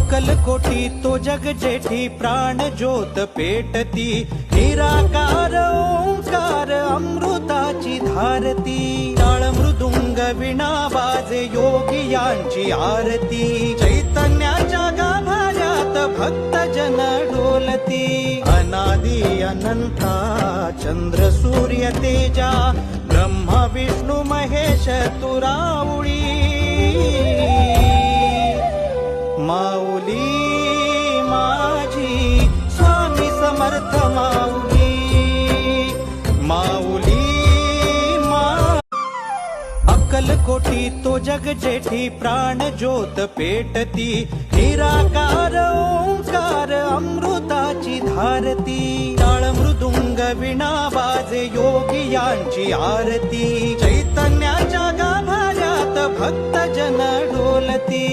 अक्कलकोटी तो जग जेठी प्राण ज्योत पेटती, निराकार ओंकार अमृताची धारती, टाळ मृदुंग विणा वाजे योगियांची आरती, चैतन्याच्या गाभाऱ्यात भक्त जन डोलती, अनादि अनंता चंद्र सूर्य तेजा, ब्रह्मा विष्णू महेश तुरावळी, माऊली माझी स्वामी समर्थ माऊली, माऊली अक्कलकोटी तो जग जेठी प्राण ज्योत पेटती, निराकार ओंकार अमृताची धारती, टाळ मृदुंग विणा वाजे योगियांची आरती, चैतन्याच्या गाभाऱ्यात भक्त जन डोलती,